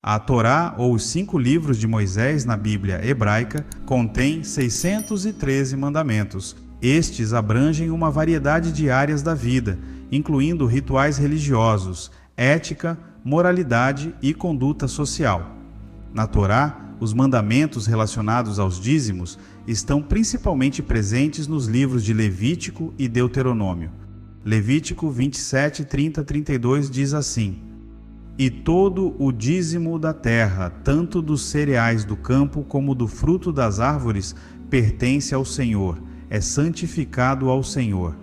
A Torá, ou os 5 livros de Moisés na Bíblia hebraica, contém 613 mandamentos. Estes abrangem uma variedade de áreas da vida, incluindo rituais religiosos, ética, moralidade e conduta social. Na Torá, os mandamentos relacionados aos dízimos estão principalmente presentes nos livros de Levítico e Deuteronômio. Levítico 27, 30, 32 diz assim: E todo o dízimo da terra, tanto dos cereais do campo como do fruto das árvores, pertence ao Senhor, é santificado ao Senhor.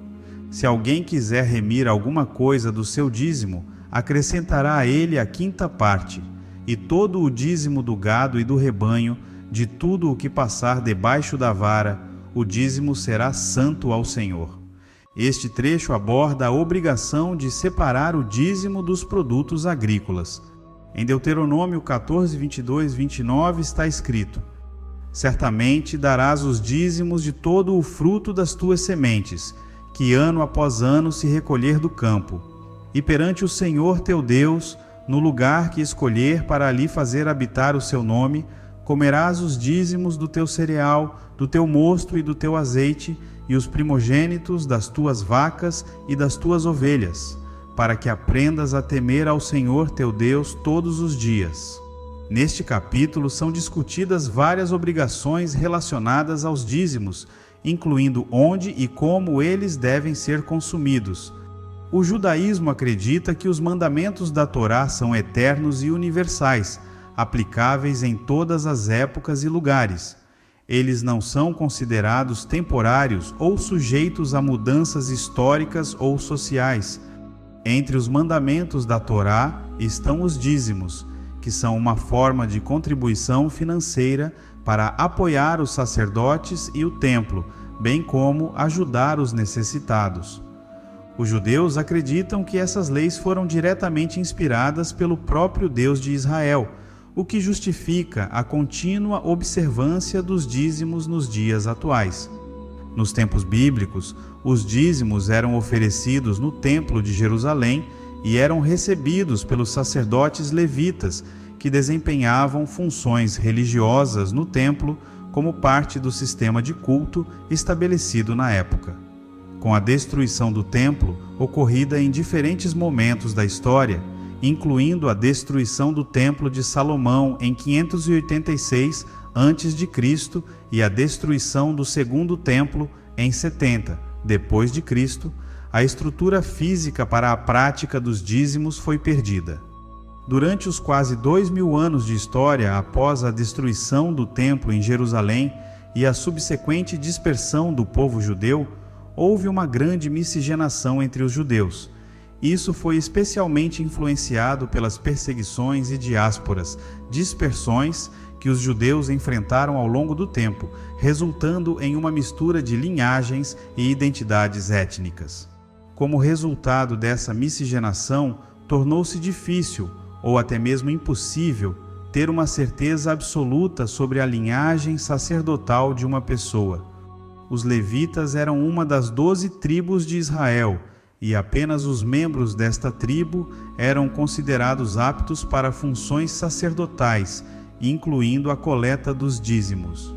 Se alguém quiser remir alguma coisa do seu dízimo, acrescentará a ele a 5ª parte, e todo o dízimo do gado e do rebanho, de tudo o que passar debaixo da vara, o dízimo será santo ao Senhor. Este trecho aborda a obrigação de separar o dízimo dos produtos agrícolas. Em Deuteronômio 14, 22, 29 está escrito: Certamente darás os dízimos de todo o fruto das tuas sementes, que ano após ano se recolher do campo. E perante o Senhor teu Deus, no lugar que escolher para ali fazer habitar o seu nome, comerás os dízimos do teu cereal, do teu mosto e do teu azeite, e os primogênitos das tuas vacas e das tuas ovelhas, para que aprendas a temer ao Senhor teu Deus todos os dias. Neste capítulo são discutidas várias obrigações relacionadas aos dízimos, incluindo onde e como eles devem ser consumidos. O judaísmo acredita que os mandamentos da Torá são eternos e universais, aplicáveis em todas as épocas e lugares. Eles não são considerados temporários ou sujeitos a mudanças históricas ou sociais. Entre os mandamentos da Torá estão os dízimos, que são uma forma de contribuição financeira para apoiar os sacerdotes e o templo, bem como ajudar os necessitados. Os judeus acreditam que essas leis foram diretamente inspiradas pelo próprio Deus de Israel, o que justifica a contínua observância dos dízimos nos dias atuais. Nos tempos bíblicos, os dízimos eram oferecidos no Templo de Jerusalém e eram recebidos pelos sacerdotes levitas, que desempenhavam funções religiosas no templo como parte do sistema de culto estabelecido na época. Com a destruição do templo, ocorrida em diferentes momentos da história, incluindo a destruição do Templo de Salomão em 586 a.C. e a destruição do Segundo Templo em 70 d.C., a estrutura física para a prática dos dízimos foi perdida. Durante os quase 2000 anos de história após a destruição do Templo em Jerusalém e a subsequente dispersão do povo judeu, houve uma grande miscigenação entre os judeus. Isso foi especialmente influenciado pelas perseguições e diásporas, dispersões que os judeus enfrentaram ao longo do tempo, resultando em uma mistura de linhagens e identidades étnicas. Como resultado dessa miscigenação, tornou-se difícil, ou até mesmo impossível, ter uma certeza absoluta sobre a linhagem sacerdotal de uma pessoa. Os levitas eram uma das 12 tribos de Israel, e apenas os membros desta tribo eram considerados aptos para funções sacerdotais, incluindo a coleta dos dízimos.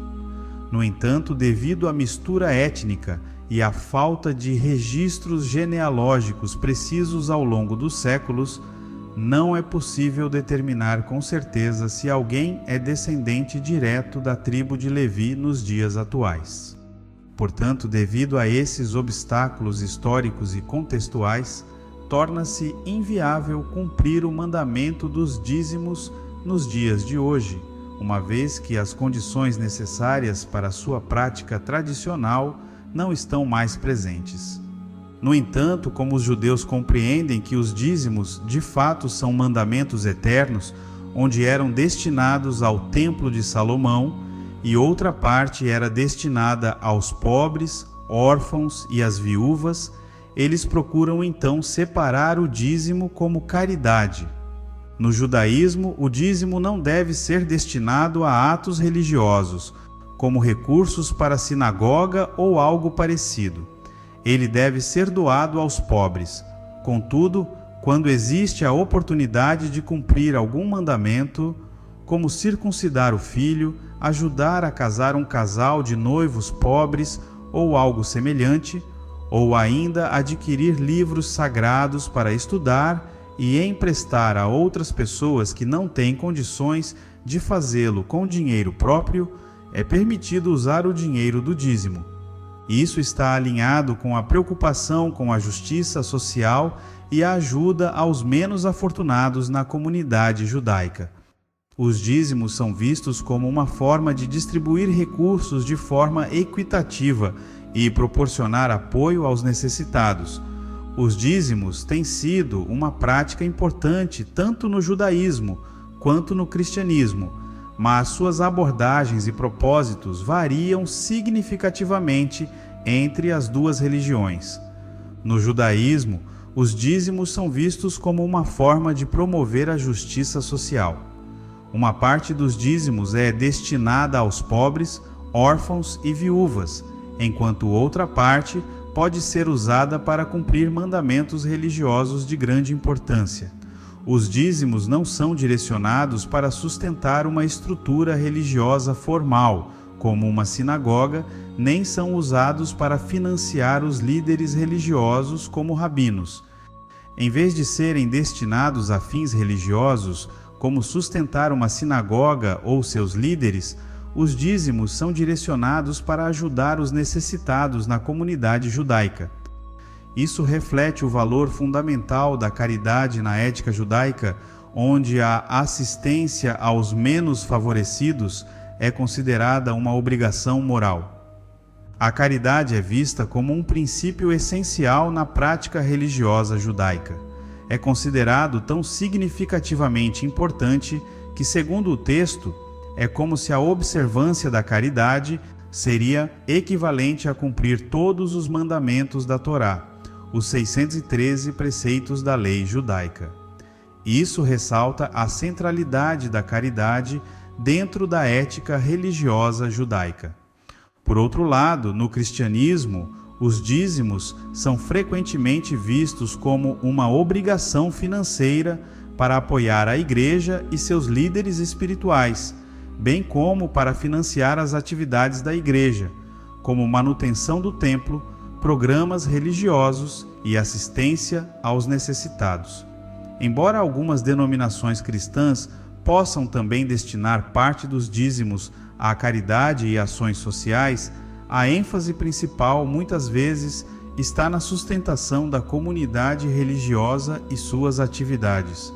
No entanto, devido à mistura étnica e à falta de registros genealógicos precisos ao longo dos séculos, não é possível determinar com certeza se alguém é descendente direto da tribo de Levi nos dias atuais. Portanto, devido a esses obstáculos históricos e contextuais, torna-se inviável cumprir o mandamento dos dízimos nos dias de hoje, uma vez que as condições necessárias para sua prática tradicional não estão mais presentes. No entanto, como os judeus compreendem que os dízimos de fato são mandamentos eternos, onde eram destinados ao Templo de Salomão, e outra parte era destinada aos pobres, órfãos e às viúvas, eles procuram então separar o dízimo como caridade. No judaísmo, o dízimo não deve ser destinado a atos religiosos, como recursos para a sinagoga ou algo parecido. Ele deve ser doado aos pobres. Contudo, quando existe a oportunidade de cumprir algum mandamento, como circuncidar o filho, ajudar a casar um casal de noivos pobres ou algo semelhante, ou ainda adquirir livros sagrados para estudar e emprestar a outras pessoas que não têm condições de fazê-lo com dinheiro próprio, é permitido usar o dinheiro do dízimo. Isso está alinhado com a preocupação com a justiça social e a ajuda aos menos afortunados na comunidade judaica. Os dízimos são vistos como uma forma de distribuir recursos de forma equitativa e proporcionar apoio aos necessitados. Os dízimos têm sido uma prática importante tanto no judaísmo quanto no cristianismo, mas suas abordagens e propósitos variam significativamente entre as duas religiões. No judaísmo, os dízimos são vistos como uma forma de promover a justiça social. Uma parte dos dízimos é destinada aos pobres, órfãos e viúvas, enquanto outra parte pode ser usada para cumprir mandamentos religiosos de grande importância. Os dízimos não são direcionados para sustentar uma estrutura religiosa formal, como uma sinagoga, nem são usados para financiar os líderes religiosos, como rabinos. Em vez de serem destinados a fins religiosos, como sustentar uma sinagoga ou seus líderes, os dízimos são direcionados para ajudar os necessitados na comunidade judaica. Isso reflete o valor fundamental da caridade na ética judaica, onde a assistência aos menos favorecidos é considerada uma obrigação moral. A caridade é vista como um princípio essencial na prática religiosa judaica. É considerado tão significativamente importante que, segundo o texto, é como se a observância da caridade seria equivalente a cumprir todos os mandamentos da Torá, os 613 preceitos da lei judaica. Isso ressalta a centralidade da caridade dentro da ética religiosa judaica. Por outro lado, no cristianismo, os dízimos são frequentemente vistos como uma obrigação financeira para apoiar a igreja e seus líderes espirituais, bem como para financiar as atividades da igreja, como manutenção do templo, programas religiosos e assistência aos necessitados. Embora algumas denominações cristãs possam também destinar parte dos dízimos à caridade e ações sociais, a ênfase principal muitas vezes está na sustentação da comunidade religiosa e suas atividades.